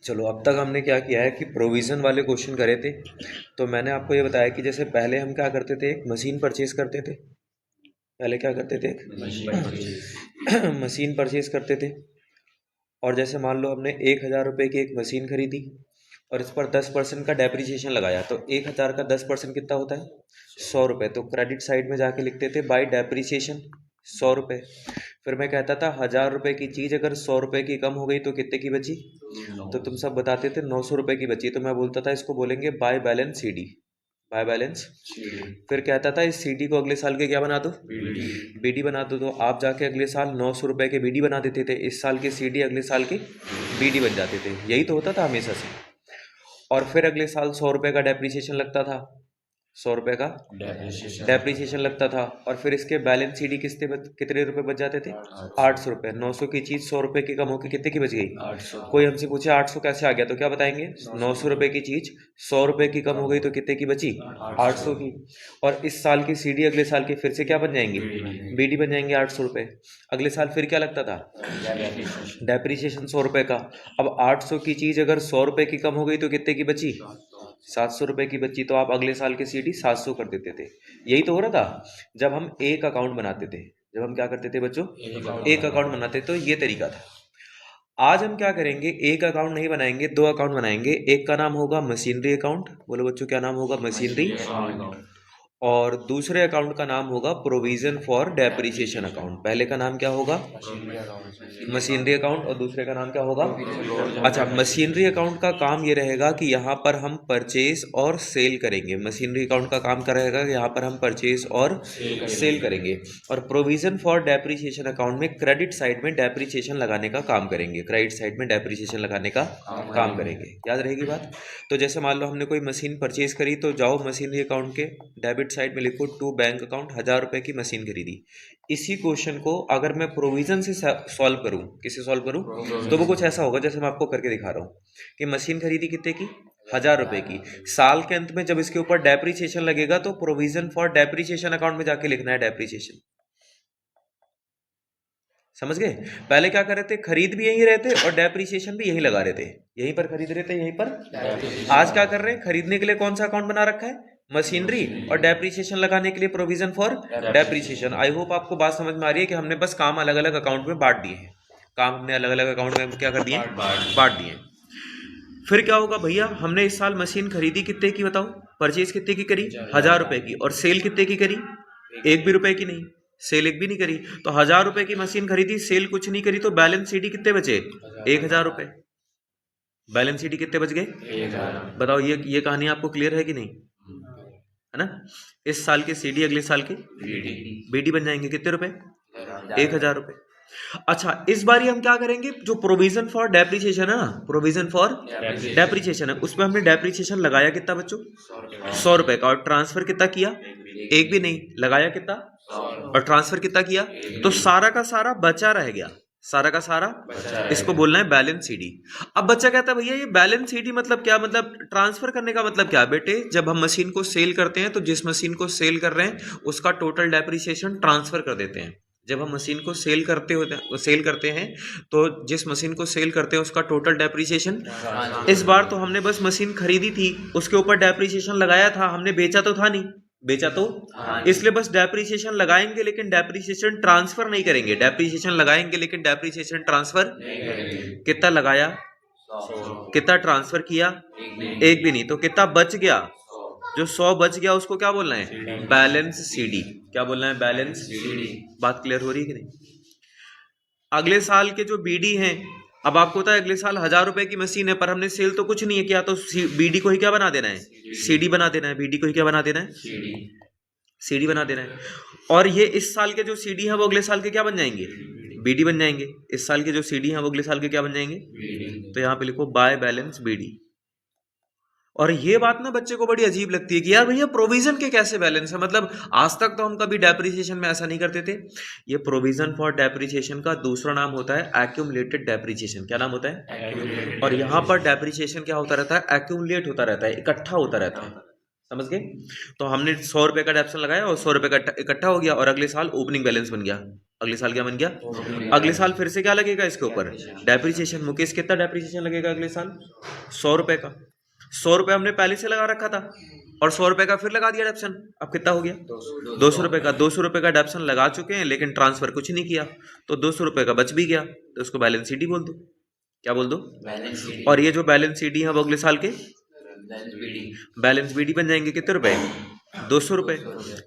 चलो, अब तक हमने क्या किया है कि प्रोविज़न वाले क्वेश्चन करे थे। तो मैंने आपको ये बताया कि जैसे पहले हम क्या करते थे, एक मशीन परचेज करते थे। पहले क्या करते थे, एक मशीन परचेज करते थे। और जैसे मान लो हमने 1,000 रुपये की एक मशीन खरीदी और इस पर 10% का डेप्रिसिएशन लगाया, तो 1,000 का 10% कितना होता है, 100 रुपये। तो क्रेडिट साइड में जाके लिखते थे बाई डेप्रिसिएशन 100 रुपये। फिर मैं कहता था 1,000 रुपये की चीज़ अगर 100 रुपये की कम हो गई तो कितने की बची, तो तुम सब बताते थे 900 रुपये की बची। तो मैं बोलता था इसको बोलेंगे by balance CD, by balance. फिर कहता था इस सीडी को अगले साल के क्या बना दो, बीडी बना दो। तो आप जाके अगले साल 900 रुपये के बीडी बना देते थे, इस साल के सीडी अगले साल के बीडी बन जाते थे। यही तो होता था हमेशा से। और फिर अगले साल 100 रुपये का डेप्रिसिएशन लगता था, 100 रुपये का डेप्रिसिएशन लगता था। और फिर इसके बैलेंस सीडी कितने रुपए बच जाते थे, 800 रुपये। 900 की चीज़ 100 रुपये की कम होकर कितने की बच गई, 800। कोई हमसे पूछे 800 कैसे आ गया, तो क्या बताएंगे, 900 रुपये की चीज़ 100 रुपये की कम हो गई तो कितने की बची, 800 की। और इस साल की सीडी अगले साल के फिर से क्या बन जाएंगे, बीडी बन जाएंगे 800 रुपये। अगले साल फिर क्या लगता था, डेप्रिसिएशन 100 रुपये का। अब 800 की चीज़ अगर 100 रुपये की कम हो गई तो कितने की बची, 700 रुपये की बची। तो आप अगले साल के सीडी 700 कर देते थे। यही तो हो रहा था जब हम एक अकाउंट बनाते थे। जब हम क्या करते थे बच्चों, एक अकाउंट बनाते, तो ये तरीका था। आज हम क्या करेंगे, एक अकाउंट नहीं बनाएंगे, दो अकाउंट बनाएंगे। एक का नाम होगा मशीनरी अकाउंट, बोलो बच्चों क्या नाम होगा, मशीनरी। और दूसरे अकाउंट का नाम होगा प्रोविजन फॉर डेप्रिसिएशन अकाउंट। पहले का नाम क्या होगा, मशीनरी अकाउंट, और दूसरे का नाम क्या होगा, अच्छा, मशीनरी अकाउंट का काम ये रहेगा कि यहाँ पर हम परचेज और सेल करेंगे। मशीनरी अकाउंट का काम क्या रहेगा कि यहाँ पर हम परचेज और सेल करेंगे। और प्रोविजन फॉर डेप्रिसिएशन अकाउंट में क्रेडिट साइड में डेप्रिसिएशन लगाने का काम करेंगे, क्रेडिट साइड में डेप्रिसिएशन लगाने का काम करेंगे। याद रहेगी बात। तो जैसे मान लो हमने कोई मशीन परचेज करी, तो जाओ मशीनरी अकाउंट के डेबिट साइड में लिखो टू बैंक अकाउंट, 1,000 रुपये की मशीन खरीदी। इसी क्वेश्चन को अगर मैं प्रोविजन से सॉल्व करूं, किससे सॉल्व करूं, तो वो कुछ ऐसा होगा जैसे मैं आपको करके दिखा रहा हूं कि मशीन खरीदी कितने की, 1,000 रुपये की। साल के अंत में जब इसके ऊपर डेप्रिसिएशन लगेगा तो प्रोविजन फॉर डेप्रिसिएशन अकाउंट में जाके लिखना है डेप्रिसिएशन। समझ गए। पहले क्या कर रहे थे, खरीद भी यहीं रहते और डेप्रिसिएशन भी यहीं लगा रहे थे, यहीं पर खरीद रहे थे, यहीं पर। आज क्या कर रहे हैं, खरीदने के लिए कौन सा अकाउंट बना रखा है, मशीनरी, और डेप्रिसिएशन लगाने के लिए provision for depreciation. I hope आपको बात समझ में आ रही है कि हमने बस काम अलग अलग अकाउंट में बांट दिए हैं। काम हमने अलग अलग अकाउंट में क्या कर दिए, बांट दिए। फिर क्या होगा भैया, हमने इस साल मशीन खरीदी कितने की बताओ, परचेज कितने की करी, 1,000 रुपये की। और सेल कितने की करी, 1 भी रुपए की नहीं, सेल 1 भी नहीं करी। तो 1,000 रुपये की मशीन खरीदी, सेल कुछ नहीं करी, तो बैलेंस सीडी कितने बचे, 1,000 रुपये। बैलेंस सीडी कितने बच गए, बताओ। ये कहानी आपको क्लियर है कि नहीं, है ना। इस साल के सीडी अगले साल के बीडी बन जाएंगे कितने रुपए, 1,000 रुपये। अच्छा, इस बार हम क्या करेंगे, जो प्रोविजन फॉर डेप्रिसिएशन है ना, प्रोविजन फॉर डेप्रिसिएशन है, उसमें हमने डेप्रिसिएशन लगाया कितना बच्चों, 100 रुपये का। और ट्रांसफर कितना किया, 1 भी नहीं, लगाया कितना, और ट्रांसफर कितना किया, तो सारा का सारा बचा रह गया, सारा का सारा। इसको बोलना है बैलेंस सीडी। अब बच्चा कहता है भैया ये बैलेंस सीडी मतलब क्या, मतलब ट्रांसफर करने का मतलब क्या। बेटे जब हम मशीन को सेल करते हैं तो जिस मशीन को सेल कर रहे हैं उसका टोटल डेप्रिसिएशन ट्रांसफर कर देते हैं। जब हम मशीन को सेल करते हैं तो जिस मशीन को सेल करते हैं उसका टोटल डेप्रिसिएशन। इस बार तो हमने बस मशीन खरीदी थी, उसके ऊपर डेप्रिसिएशन लगाया था, हमने बेचा तो था नहीं, बेचा तो, इसलिए बस डेप्रिसिएशन लगाएंगे लेकिन डेप्रिसिएशन ट्रांसफर नहीं करेंगे। डेप्रिसिएशन लगाएंगे लेकिन डेप्रिसिएशन ट्रांसफर कितना लगाया, कितना ट्रांसफर किया, 1 भी नहीं, तो कितना बच गया, जो 100 बच गया उसको क्या बोलना है, बैलेंस सीडी। क्या बोलना है, बैलेंस सीडी। बात क्लियर हो रही है कि नहीं। अगले साल के जो बीडी हैं, अब आपको पता है अगले साल 1,000 रुपए की मशीन है पर हमने सेल तो कुछ नहीं है किया, तो बीडी को ही क्या बना देना है, सीडी बना देना है। बीडी को ही क्या बना देना है, सीडी बना देना है। और ये इस साल के जो सीडी है वो अगले साल के क्या बन जाएंगे, बीडी बन जाएंगे। इस साल के जो सीडी है वो अगले साल के क्या बन जाएंगे, तो यहाँ पे लिखो बाय बैलेंस बीडी। और ये बात ना बच्चे को बड़ी अजीब लगती है कि यार भैया प्रोविजन के कैसे बैलेंस है, मतलब आज तक तो हम कभी डेप्रिसिएशन में ऐसा नहीं करते थे। ये प्रोविजन फॉर डेप्रिसिएशन का दूसरा नाम होता है एक्यूमुलेटेड डेप्रिसिएशन। क्या नाम होता है, और यहाँ पर डेप्रिसिएशन क्या होता रहता है, एक्यूमुलेट होता रहता है, इकट्ठा होता रहता है। समझ गए। तो हमने 100 रुपए का डेप्सन लगाया और 100 रुपए का इकट्ठा हो गया और अगले साल ओपनिंग बैलेंस बन गया। अगले साल क्या बन गया, अगले साल फिर से क्या लगेगा इसके ऊपर, डेप्रिसिएशन। मुकेश कितना डेप्रिसिएशन लगेगा अगले साल, 100 रुपए का। 100 रुपए हमने पहले से लगा रखा था और 100 रुपए का फिर लगा दिया डेप्शन। अब कितना हो गया, 200 रुपए का। 200 रुपए का डेप्शन लगा चुके हैं लेकिन ट्रांसफर कुछ नहीं किया, तो 200 रुपए का बच भी गया, तो उसको बैलेंस शीट ही बोल दो। क्या बोल दो, और ये जो बैलेंस शीट है वो अगले साल के बैलेंस बीडी बन जाएंगे। कितने रुपए, 200 रुपए।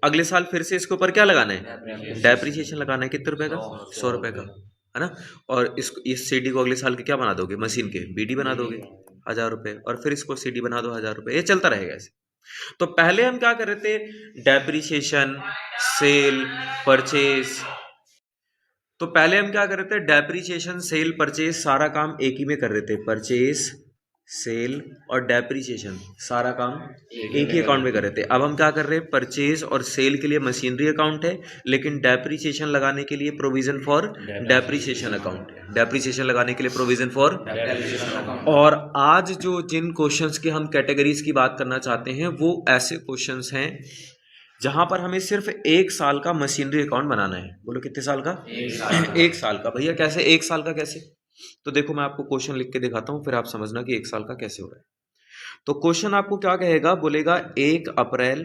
अगले साल फिर से इसके ऊपर क्या लगाना है, डेप्रिसिएशन लगाना है। कितने रुपए का, 100 रुपए का, है ना। और इस सीडी को अगले साल के क्या बना दोगे, मशीन के बीडी बना दोगे 1000 रुपए, और फिर इसको सीडी बना दो 1000 रुपए। ये चलता रहेगा ऐसे। तो पहले हम क्या कर रहे थे, डेप्रिसिएशन, सेल, परचेज। तो पहले हम क्या कर रहे थे, डेप्रिसिएशन, सेल, परचेज सारा काम एक ही में कर रहे थे। परचेज, सेल और डेप्रिसिएशन सारा काम एक ही अकाउंट में कर रहे थे। अब हम क्या कर रहे हैं, परचेज और सेल के लिए मशीनरी अकाउंट है, लेकिन डेप्रिसिएशन लगाने के लिए प्रोविजन फॉर डेप्रिसिएशन अकाउंट है। डेप्रिसिएशन लगाने के लिए प्रोविजन फॉर। और आज जो जिन क्वेश्चंस के हम कैटेगरीज की बात करना चाहते हैं वो ऐसे क्वेश्चंस हैं जहां पर हमें सिर्फ 1 साल का मशीनरी अकाउंट बनाना है। बोलो कितने साल का, 1 साल का। भैया कैसे 1 साल का, कैसे? तो देखो मैं आपको क्वेश्चन लिख के दिखाता हूं, फिर आप समझना कि 1 साल का कैसे हो रहा है। तो क्वेश्चन आपको क्या कहेगा, बोलेगा 1 अप्रैल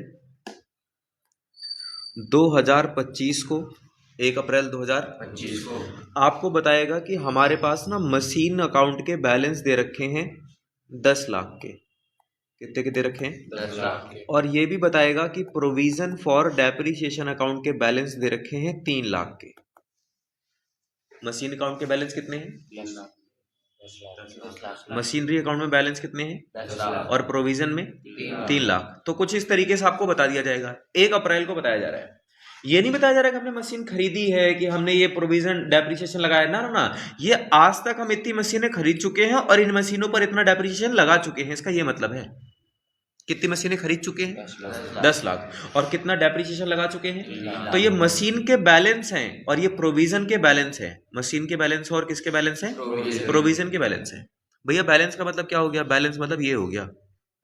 2025 को, 1 अप्रैल 2025 को आपको बताएगा कि हमारे पास ना मशीन अकाउंट के बैलेंस दे रखे हैं 10 लाख के। कितने के दे रखे हैं, 10 लाख के। और ये भी बताएगा कि प्रोविजन फॉर डेप्रिसिएशन अकाउंट के बैलेंस दे रखे हैं 3 लाख के। मशीन अकाउंट के बैलेंस कितने हैं, 10 लाख। मशीनरी अकाउंट में बैलेंस कितने हैं, 10 लाख। और प्रोविजन में 3 लाख। तो कुछ इस तरीके से आपको बता दिया जाएगा। 1 अप्रैल को बताया जा रहा है, ये नहीं बताया जा रहा है कि हमने मशीन खरीदी है, कि हमने ये प्रोविजन डेप्रिसिएशन लगाया, ना ना ना। ये आज तक हम इतनी मशीनें खरीद चुके हैं और इन मशीनों पर इतना डेप्रिसिएशन लगा चुके हैं, इसका ये मतलब है। कितनी मशीनें खरीद चुके हैं, 10 लाख। और कितना डेप्रिसिएशन लगा चुके हैं। तो ये मशीन के बैलेंस हैं और ये प्रोविजन के बैलेंस हैं। मशीन के बैलेंस और किसके बैलेंस हैं, प्रोविजन के बैलेंस हैं। भैया बैलेंस का मतलब क्या हो गया, बैलेंस मतलब ये हो गया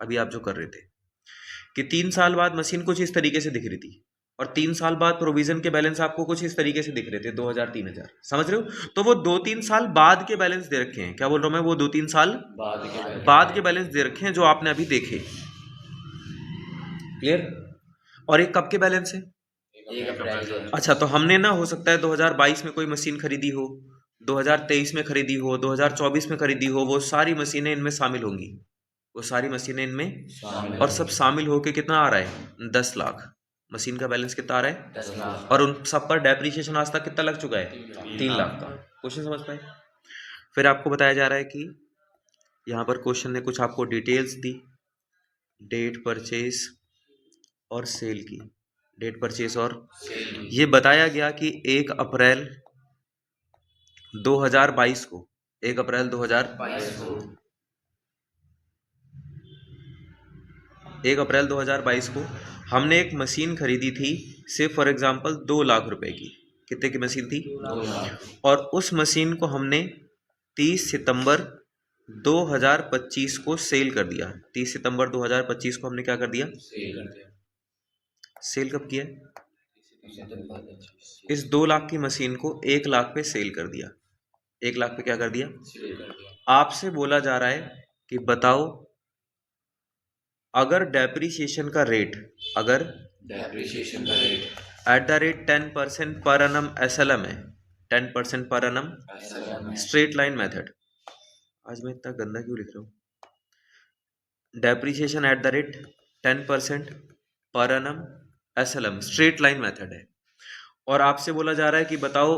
अभी आप जो कर रहे थे कि 3 साल बाद मशीन कुछ इस तरीके से दिख रही थी और 3 साल बाद प्रोविजन के बैलेंस आपको कुछ इस तरीके से दिख रहे थे, 2000 3000। समझ रहे हो। तो वो 2-3 साल बाद के बैलेंस दे रखे हैं। क्या बोल रहा हूं मैं, वो 2-3 साल बाद के बैलेंस दे रखे हैं जो आपने अभी देखे। क्लियर। और एक कब के बैलेंस है, 1 अप्रैल। अच्छा, तो हमने ना हो सकता है 2022 में कोई मशीन खरीदी हो, 2023 में खरीदी हो, 2024 में खरीदी हो, वो सारी मशीनें इनमें शामिल होंगी। वो सारी मशीनें इनमें और सब शामिल होके कितना आ रहा है, 10 लाख। मशीन का बैलेंस कितना आ रहा है, 10 लाख। और उन सब पर डेप्रिसिएशन आज तक कितना लग चुका है, 3 लाख का। क्वेश्चन समझ पाए। फिर आपको बताया जा रहा है कि यहाँ पर क्वेश्चन ने कुछ आपको डिटेल्स दी, डेट परचेज और सेल की। डेट परचेज और ये बताया गया कि 1 अप्रैल 2022 को, 1 अप्रैल 2022 को, 1 अप्रैल 2022 को हमने एक मशीन खरीदी थी, से फॉर एग्जांपल 2 लाख रुपए की। कितने की मशीन थी, 2 लाख। और उस मशीन को हमने 30 सितंबर 2025 को सेल कर दिया। 30 सितंबर 2025 को हमने क्या कर दिया, सेल कर दिया। सेल कब किया, इस 2 लाख की मशीन को 1 लाख पे सेल कर दिया। 1 लाख पे क्या कर दिया, सेल कर दिया। आपसे बोला जा रहा है कि बताओ अगर डेप्रिसिएशन का रेट, अगर डेप्रिसिएशन का rate at the rate 10% per annum SLM है, 10% per annum straight line method. आज मैं इतना गंदा क्यों लिख रहा हूँ। Depreciation at the rate 10% per annum SLM straight line method है। और आपसे बोला जा रहा है कि बताओ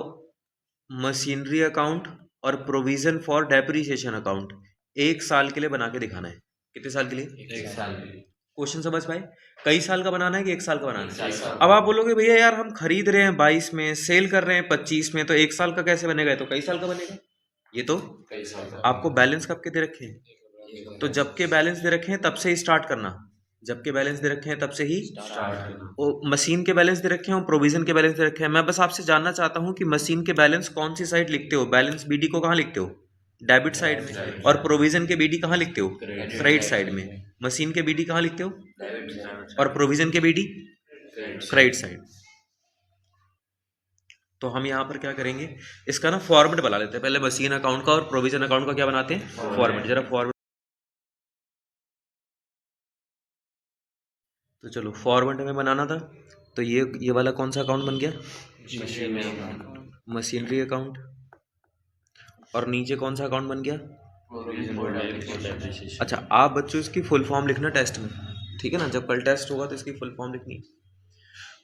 मशीनरी अकाउंट और प्रोविजन फॉर डेप्रिसिएशन अकाउंट 1 साल के लिए बना के दिखाना है। कितने साल के लिए, 1 साल के लिए। क्वेश्चन समझ पाए। कई साल का बनाना है कि 1 साल का बनाना है। अब आप बोलोगे भैया यार हम खरीद रहे हैं 22 में, सेल कर रहे हैं 25 में, तो 1 साल का कैसे बनेगा, तो कई साल का बनेगा। ये तो कई साल का। आपको बैलेंस कब के दे रखे हैं, तो जब के बैलेंस दे रखे हैं तब से ही स्टार्ट करना। जब के बैलेंस दे रखे हैं तब से ही वो मशीन के बैलेंस दे रखे हैं और प्रोविजन के बैलेंस दे रखे हैं। मैं बस आपसे जानना चाहता हूं कि मशीन के बैलेंस कौन सी साइड लिखते हो, बैलेंस बीडी को कहाँ लिखते हो, डेबिट साइड में, और प्रोविजन के बीडी कहाँ लिखते हो, क्रेडिट साइड में। मशीन के बीडी कहाँ लिखते हो, और प्रोविजन के बीडी क्रेडिट साइड। तो हम यहाँ पर क्या करेंगे, इसका ना फॉर्मेट बना लेते हैं। पहले मशीन अकाउंट का और प्रोविजन अकाउंट का क्या बनाते हैं, फॉर्मेट। जरा फॉर्मेट, तो चलो फॉर्मेट हमें बनाना था। तो ये वाला कौन सा अकाउंट बन गया, मशीनरी अकाउंट। और नीचे कौन सा अकाउंट बन गया, अच्छा आप बच्चों इसकी फुल फॉर्म लिखना टेस्ट में, ठीक है ना, जब कल टेस्ट होगा तो इसकी फुल फॉर्म लिखनी,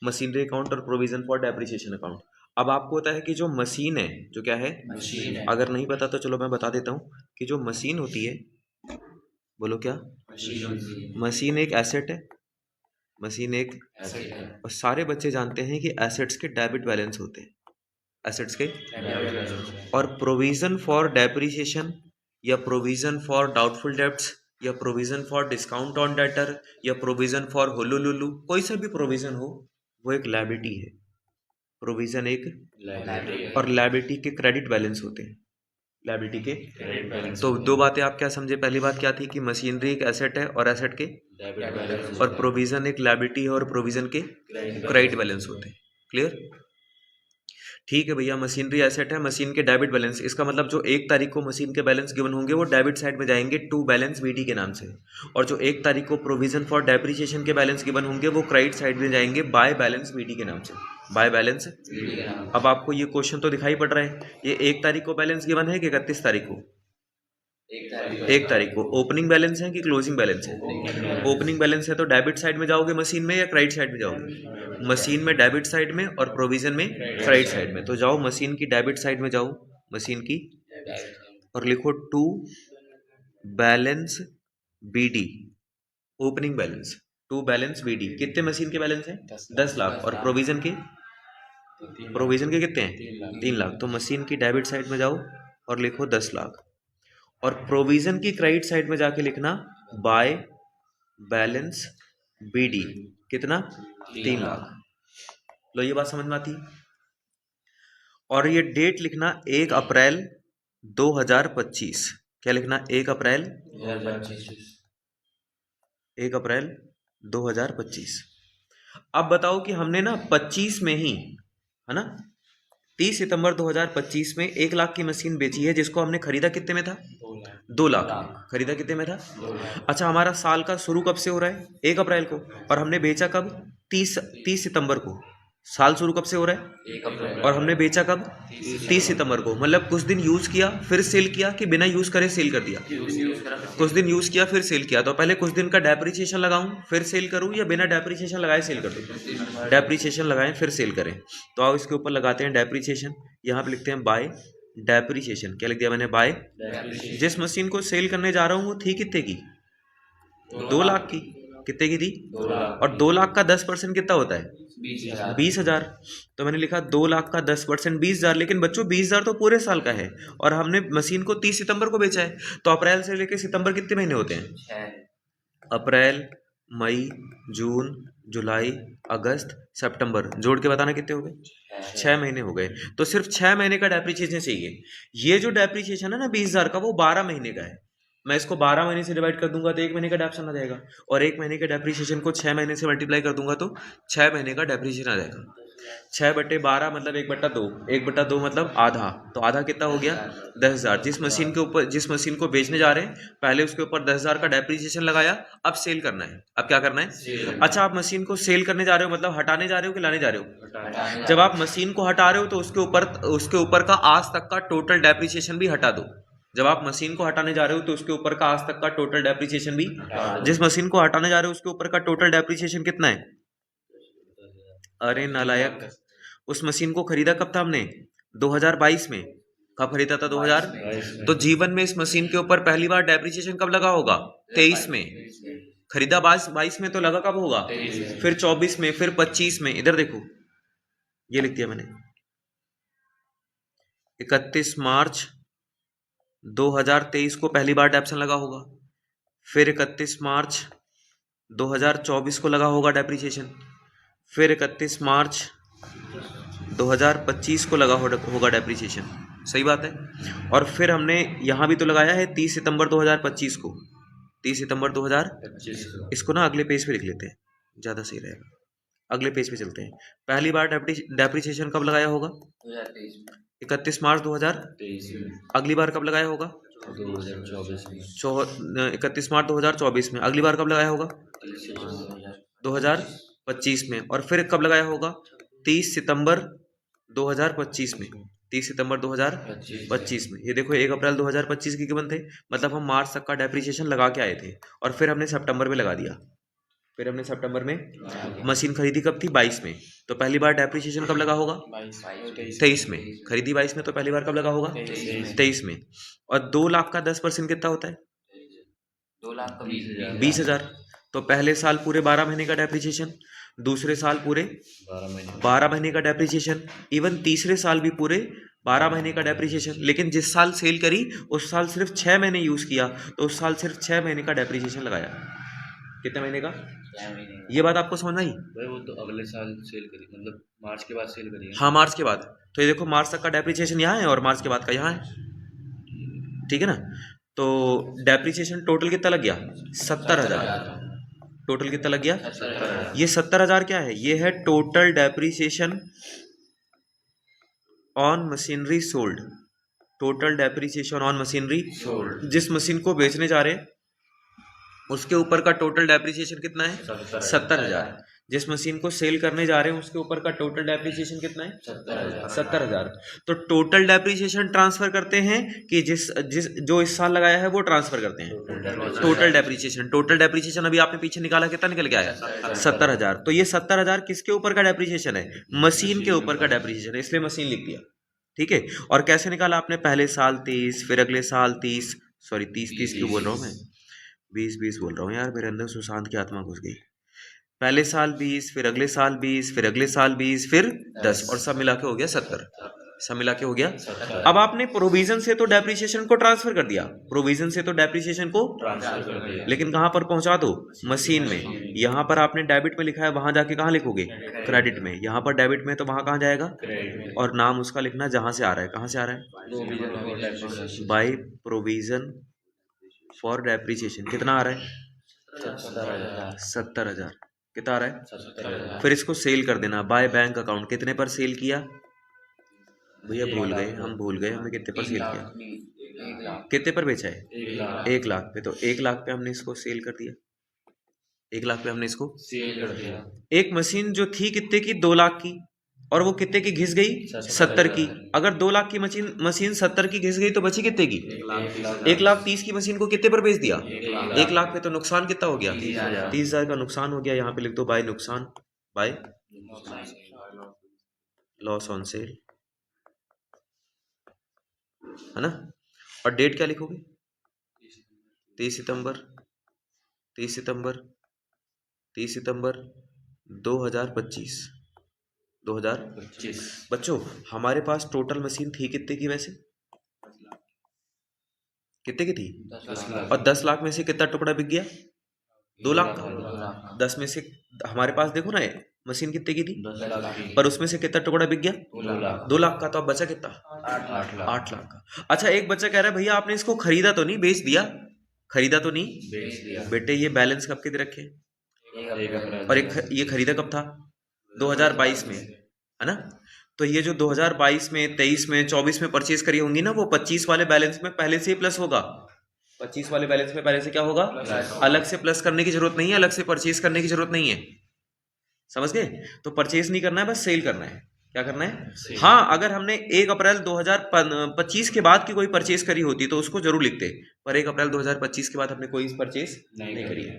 मशीनरी अकाउंट और प्रोविजन फॉर डेप्रिसिएशन अकाउंट। अब आपको पता है कि जो मशीन है, जो क्या है मशीन है, अगर नहीं पता तो चलो मैं बता देता हूँ कि जो मशीन होती है, बोलो क्या, मशीन एक एसेट है, मशीन एक एसेट है। और सारे बच्चे जानते हैं कि एसेट्स के डेबिट बैलेंस होते हैं, एसेट्स के, और प्रोविजन फॉर डेप्रिसिएशन या प्रोविजन फॉर डाउटफुल डेब्ट्स या provision for discount on debtor या प्रोविजन फॉर हुलुलुलु, कोई सा भी प्रोविजन हो वो एक लायबिलिटी है। प्रोविजन एक लायबिलिटी, और लायबिलिटी के क्रेडिट बैलेंस होते हैं, लायबिलिटी के क्रेडिट बैलेंस। तो दो बातें आप क्या समझे, पहली बात क्या थी कि मशीनरी एक एसेट है और एसेट के, और प्रोविजन एक लायबिलिटी है और प्रोविजन के क्रेडिट बैलेंस होते हैं। क्लियर, ठीक है भैया। मशीनरी एसेट है, मशीन के डेबिट बैलेंस, इसका मतलब जो 1 तारीख को मशीन के बैलेंस गिवन होंगे वो डेबिट साइड में जाएंगे टू बैलेंस बीडी के नाम से, और जो 1 तारीख को प्रोविजन फॉर डेप्रिसिएशन के बैलेंस गिवन होंगे वो क्रेडिट साइड में जाएंगे बाय बैलेंस बीडी के नाम से, बाय बैलेंस बीडी के नाम। अब आपको ये क्वेश्चन तो दिखाई पड़ रहा है, ये 1 तारीख को बैलेंस गिवन है कि 31 तारीख को, 1 तारीख को। ओपनिंग बैलेंस है कि क्लोजिंग बैलेंस है, ओपनिंग बैलेंस है तो डेबिट साइड में जाओगे मशीन में या क्रेडिट साइड में जाओगे, मशीन में डेबिट साइड में और प्रोविजन में क्रेडिट साइड में। तो जाओ मशीन की डेबिट साइड में जाओ, मशीन की, और लिखो to balance BD, opening balance to balance BD. कितने मशीन के बैलेंस हैं, 10 लाख, और प्रोविजन के, प्रोविजन के कितने हैं, 3 लाख। तो मशीन की डेबिट साइड में जाओ और लिखो 10 लाख, और प्रोविजन की क्रेडिट साइड में जाके लिखना बाय बैलेंस बीडी, कितना, 3 लाख। लो ये बात समझ में आती। और ये डेट लिखना 1 अप्रैल 2025, क्या लिखना, 1 अप्रैल 2025। अब बताओ कि हमने ना 25 में ही, है ना, 30 सितंबर 2025 में 1 लाख की मशीन बेची है, जिसको हमने खरीदा कितने में था, 2 लाख। खरीदा कितने में था, अच्छा हमारा साल का शुरू कब से हो रहा है, 1 अप्रैल को, और हमने बेचा कब, 30 सितंबर को। साल शुरू कब से हो रहा है, 1 अप्रैल, और हमने बेचा कब, 30 सितंबर को। मतलब कुछ दिन यूज किया फिर सेल किया कि बिना यूज करे सेल कर दिया, कुछ दिन यूज किया फिर सेल किया। तो पहले कुछ दिन का डेप्रिसिएशन लगाऊं फिर सेल करूं, या बिना डेप्रिसिएशन लगाए सेल कर दूं, डेप्रिसिएशन लगाएं फिर सेल करें। तो आओ इसके ऊपर लगाते हैं डेप्रिसिएशन, यहाँ पे लिखते हैं बाय डेप्रिसिएशन। क्या लिख दिया मैंने, बाय। जिस मशीन को सेल करने जा रहा हूँ वो थी कितने की, 2 लाख की, कितने की थी, 2 लाख। और 2 लाख का 10% कितना होता है, 20,000। तो मैंने लिखा 2 लाख का 10% 20,000। लेकिन बच्चों 20,000 तो पूरे साल का है, और हमने मशीन को 30 सितंबर को बेचा है। तो अप्रैल से लेकर सितंबर कितने महीने होते हैं, अप्रैल, मई, जून, जुलाई, अगस्त, सितंबर, जोड़ के बताना कितने हो गए, 6 महीने हो गए। तो सिर्फ 6 महीने का डेप्रिसिएशन चाहिए। ये जो डेप्रिसिएशन है ना 20,000 का, वो 12 महीने का है। मैं इसको 12 महीने से डिवाइड कर दूंगा तो 1 महीने का डेप्रिसिएशन आ जाएगा, और 1 महीने के डेप्रिसिएशन को 6 महीने से मल्टीप्लाई कर दूंगा तो 6 महीने का डेप्रिसिएशन आ जाएगा। 6/12 मतलब 1/2, 1/2 मतलब आधा, तो आधा कितना हो गया, 10,000। जिस मशीन के ऊपर, जिस मशीन को बेचने जा रहे हैं पहले उसके ऊपर 10,000 का डेप्रिसिएशन लगाया, अब सेल करना है। अब क्या करना है, अच्छा आप मशीन को सेल करने जा रहे हो मतलब हटाने जा रहे हो कि लाने जा रहे हो। जब आप मशीन को हटा रहे हो तो उसके ऊपर का आज तक का टोटल डेप्रिसिएशन भी हटा दो। जब आप मशीन को हटाने जा रहे हो तो उसके ऊपर का आज तक का टोटल डेप्रिसिएशन भी, जिस मशीन को हटाने जा रहे हो उसके ऊपर का टोटल डेप्रिसिएशन कितना है, अरे नालायक, उस मशीन को खरीदा कब था हमने, 2022 में। कब खरीदा था, 2000। तो जीवन में इस मशीन के ऊपर पहली बार डेप्रिसिएशन कब लगा होगा, 23 में। खरीदा 22 में तो लगा कब होगा, फिर 24 में, फिर 25 में। इधर देखो ये लिख दिया मैंने, 31 मार्च 2023 को पहली बार डेप्रिसिएशन लगा होगा, फिर 31 मार्च 2024 को लगा होगा डेप्रिसिएशन, फिर 31 मार्च 2025 को लगा होगा डेप्रिसिएशन। सही बात है। और फिर हमने यहाँ भी तो लगाया है 30 सितंबर 2025 को, 30 सितंबर 2025। इसको ना अगले पेज पे लिख लेते हैं, ज़्यादा सही रहेगा। अगले पेज पे चलते हैं। पहली बार डेप्रिसिएशन कब लगाया होगा? 2023 में। 31 मार्च 2023 में। अगली बार कब लगाया होगा? 2024 में। 31 मार्च 2024 में। अगली बार कब लगाया होगा? 2025 में। और फिर कब लगाया होगा? 30 सितंबर 2025 में। 30 सितंबर 2025 में। ये देखो 1 अप्रैल 2025 की कीमत थे, मतलब हम मार्च तक का डेप्रिसिएशन लगा के आए थे और फिर हमने सितंबर में लगा दिया। फिर हमने सितंबर में मशीन खरीदी कब थी? 22 में। तो पहली बार डेप्रिसिएशन कब लगा होगा? 23 में। खरीदी 22 में, तो पहली बार कब लगा होगा? 23 में। और 2 लाख का 10% कितना होता है? 2 लाख का 20,000। तो पहले साल पूरे 12 महीने का डेप्रिसिएशन, दूसरे साल पूरे 12 महीने का डेप्रिसिएशन, इवन तीसरे साल भी पूरे 12 महीने का डेप्रिसिएशन। लेकिन जिस साल सेल करी उस साल सिर्फ 6 महीने यूज किया, तो उस साल सिर्फ 6 महीने का डेप्रिसिएशन लगाया। कितने महीने का? 6 महीने। ये बात आपको समझ आई? भाई वो तो अगले साल सेल करी, मतलब मार्च के बाद सेल करी। हाँ, मार्च के बाद। तो ये देखो मार्च तक का डेप्रिसिएशन यहाँ है और मार्च के बाद का यहाँ है, ठीक है ना। तो डेप्रिसिएशन टोटल कितना लग गया? 70,000। टोटल कितना लग गया? 70,000। ये 70,000 क्या है? ये है total depreciation on machinery sold. Total depreciation on machinery sold. जिस मशीन को बेचने जा रहे हैं उसके ऊपर का टोटल डेप्रिसिएशन कितना है? 70,000। जिस मशीन को सेल करने जा रहे हैं उसके ऊपर का टोटल डेप्रिसिएशन कितना है? 70,000। तो टोटल डेप्रिसिएशन ट्रांसफर करते हैं कि जिस जो इस साल लगाया है वो ट्रांसफर करते हैं? Total depreciation. टोटल डेप्रिसिएशन अभी आपने पीछे निकाला, कितना निकल के आया? 70,000। तो ये 70,000 किसके ऊपर का डेप्रिसिएशन है? मशीन के ऊपर का डेप्रिसिएशन है, इसलिए मशीन लिख दिया, ठीक है। और कैसे निकाला आपने? पहले साल 30, फिर अगले साल 30, सॉरी 30 क्यों बोल रहा हूँ मैं, 20 बोल रहा हूँ यार, मेरे अंदर सुशांत की आत्मा घुस गई। पहले साल 20, फिर अगले साल 20, फिर अगले साल 20, फिर 10, और सब मिला के हो गया 70। सब मिला के हो गया। अब आपने प्रोविजन से तो डेप्रिसिएशन को ट्रांसफर कर दिया, प्रोविजन से तो डेप्रिसिएशन को ट्रांसफर कर दिया, लेकिन कहां पर पहुंचा दो? मशीन में। यहां पर आपने डेबिट में लिखा है, वहां जाके कहां लिखोगे? क्रेडिट में। यहां पर डेबिट में, तो वहां कहां जाएगा? और नाम उसका लिखना जहां से आ रहा है। कहां से आ रहा है? By provision for depreciation. कितना आ रहा है? 70,000। कितना आ रहा है? 70,000। फिर इसको सेल कर देना बाय बैंक अकाउंट। कितने पर सेल किया भैया? भूल गए, हम भूल गए, हमने कितने पर सेल किया? कितने पर बेचा है? 1 लाख पे। तो 1 लाख पे हमने इसको सेल कर दिया। 1 लाख पे हमने इसको सेल कर दिया। एक मशीन जो थी कितने की? 2 लाख की, और वो कितने की घिस गई? 70 की। अगर 2 लाख की मशीन 70 की घिस गई तो बची कितने की? 1,30,000 की मशीन को कितने पर बेच दिया? 1 लाख पे। तो नुकसान कितना हो गया? 30,000 का नुकसान हो गया। यहाँ पे लिख दो बाय नुकसान, बाय लॉस ऑन सेल, है ना। और डेट क्या लिखोगे? 30 सितंबर 30 सितंबर 30 सितंबर 2025। 2025। बच्चों हमारे पास टोटल मशीन थी कितने की वैसे? कितने की थी? 10 लाख। और 10 लाख में से कितना टुकड़ा बिक गया? 2 लाख का। 10 में से हमारे पास देखो ना, मशीन कितने की थी? 10 लाख की। पर उसमें से कितना टुकड़ा बिक गया? 2 लाख का। तो अब बचा कितना? 8 लाख का। अच्छा, एक बच्चा कह रहा है भैया आपने इसको खरीदा तो नहीं, बेच दिया? खरीदा तो नहीं, बेच दिया। बेटे ये बैलेंस कब के दे रखे? और ये खरीदा कब था? 2022 में, है ना। तो ये जो 2022 में, 23 में, 24 में परचेज करी होंगी ना, वो 25 वाले बैलेंस में पहले से ही प्लस होगा। 25 वाले बैलेंस में पहले से क्या होगा? अलग से प्लस करने की जरूरत नहीं है, अलग से परचेज करने की जरूरत नहीं है। समझ गए? तो परचेज नहीं करना है, बस सेल करना है। क्या करना है? हाँ, अगर हमने 1 अप्रैल 2025 के बाद की कोई परचेज करी होती तो उसको जरूर लिखते, पर 1 अप्रैल 2025 के बाद हमने कोई परचेज नहीं करी है।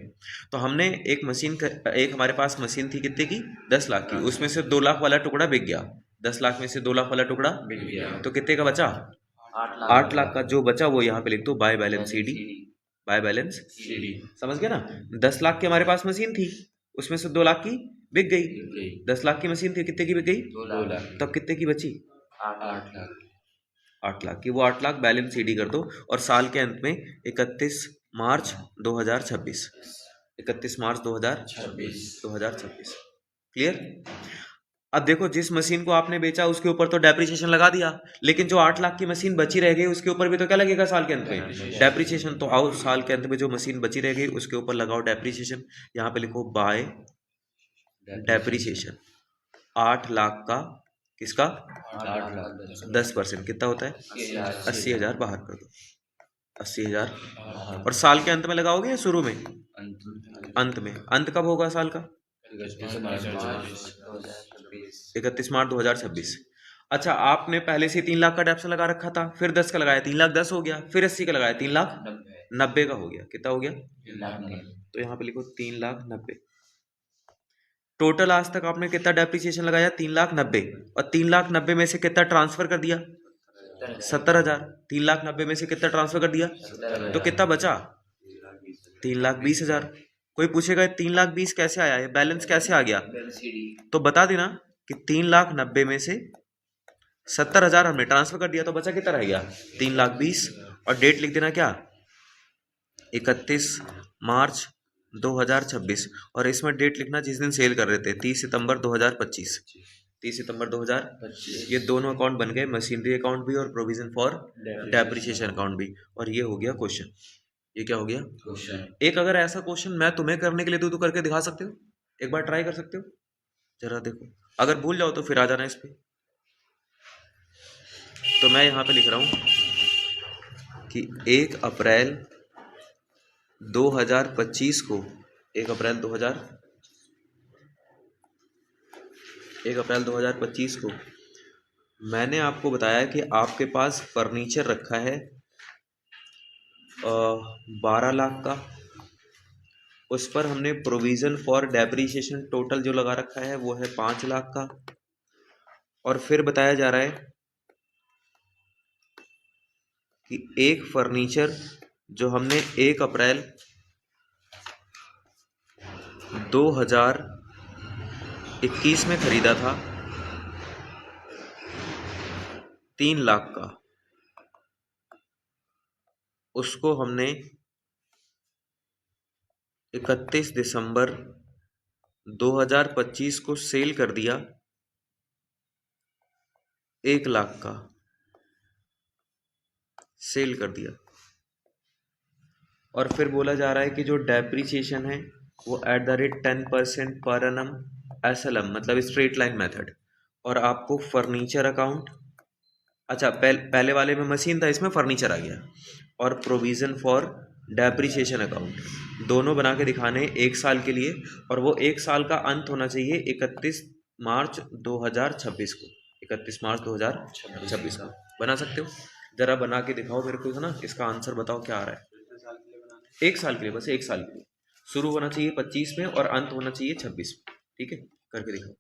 तो हमने एक हमारे पास मशीन थी कितने की? 10 लाख की। उसमें से 2 लाख वाला टुकड़ा बिक गया। 10 लाख में से 2 लाख वाला टुकड़ा बिक गया, तो कितने का बचा? 8 लाख का। जो बचा वो यहाँ पे लिख दो by balance CD. By balance CD, समझ गया ना। 10 लाख की हमारे पास मशीन थी, उसमें से 2 लाख की बिक गई। 10 लाख की मशीन थी, कितने की बिक गई? 2 लाख। तब कितने की बची? 8 लाख की। वो 8 लाख बैलेंस सीडी कर दो, और साल के अंत में 31 मार्च 2026। 31 मार्च 2026। क्लियर? अब देखो, जिस मशीन को आपने बेचा उसके ऊपर तो डेप्रिसिएशन लगा दिया, लेकिन जो 8 लाख की मशीन बची रह गई उसके ऊपर भी तो क्या लगेगा साल के अंत में? डेप्रिसिएशन। तो आओ साल के अंत में जो मशीन बची रह गई उसके ऊपर लगाओ डेप्रिसिएशन। यहाँ पे लिखो बाय डेप्रिसिएशन 8 लाख का किसका 8 लाख 10% कितना होता है 80,000 बाहर कर दो 80,000 10 और साल के अंत में लगाओगे या शुरू में अंत अंत में अंत कब होगा साल का 31 मार्च 2026 अच्छा आपने पहले से 3 लाख का डेप्स लगा रखा था फिर 10 का लगाया 3,10,000 हो गया फिर 80 का लगाया 3,90,000 का हो गया कितना हो गया तो यहाँ पे लिखो 3,90,000 टोटल आज तक आपने कितना डेप्रिसिएशन लगाया 3,90,000 और 3,90,000 में से कितना ट्रांसफर कर दिया 70,000 3,90,000 में से कितना ट्रांसफर कर दिया तो कितना बचा 3,20,000 कोई पूछेगा 3,20,000 कैसे आया है बैलेंस कैसे आ गया तो बता देना कि 3,90,000 में से 70,000 हमने ट्रांसफर कर दिया तो बचा कितना रह गया 3,20,000 और डेट लिख देना क्या 31 मार्च 2026 और इसमें डेट लिखना जिस दिन सेल कर रहे थे 30 सितंबर 2025 30 सितंबर 2000 ये दोनों अकाउंट बन गए मशीनरी अकाउंट भी और प्रोविजन फॉर डेप्रिसिएशन अकाउंट भी और ये हो गया क्वेश्चन ये क्या हो गया एक अगर ऐसा क्वेश्चन मैं तुम्हें करने के लिए तो करके दिखा सकते हो एक बार ट्राई कर सकते हो जरा देखो अगर भूल जाओ तो फिर आ जाना इस पे तो मैं यहाँ पे लिख रहा हूँ कि 1 अप्रैल 2025 को 1 अप्रैल 2025 को मैंने आपको बताया कि आपके पास फर्नीचर रखा है 12 लाख का उस पर हमने प्रोविज़न फॉर डेप्रिसिएशन टोटल जो लगा रखा है वो है 5 लाख का और फिर बताया जा रहा है कि एक फर्नीचर जो हमने 1 अप्रैल 2021 में खरीदा था 3 लाख का उसको हमने 31 दिसंबर 2025 को सेल कर दिया 1 लाख का सेल कर दिया और फिर बोला जा रहा है कि जो डेप्रिसिएशन है वो @ 10% पर एनम SLM मतलब स्ट्रेट लाइन मेथड और आपको फर्नीचर अकाउंट अच्छा पहले वाले में मशीन था इसमें फर्नीचर आ गया और प्रोविज़न फॉर डेप्रिसिएशन अकाउंट दोनों बना के दिखाने 1 साल के लिए और वो 1 साल का अंत होना चाहिए 31 मार्च 2026 को 31 मार्च 2026 को बना सकते हो जरा बना के दिखाओ मेरे को है ना इसका आंसर बताओ क्या आ रहा है 1 साल के लिए बस 1 साल के लिए शुरू होना चाहिए 25 में और अंत होना चाहिए 26 में ठीक है करके दिखाओ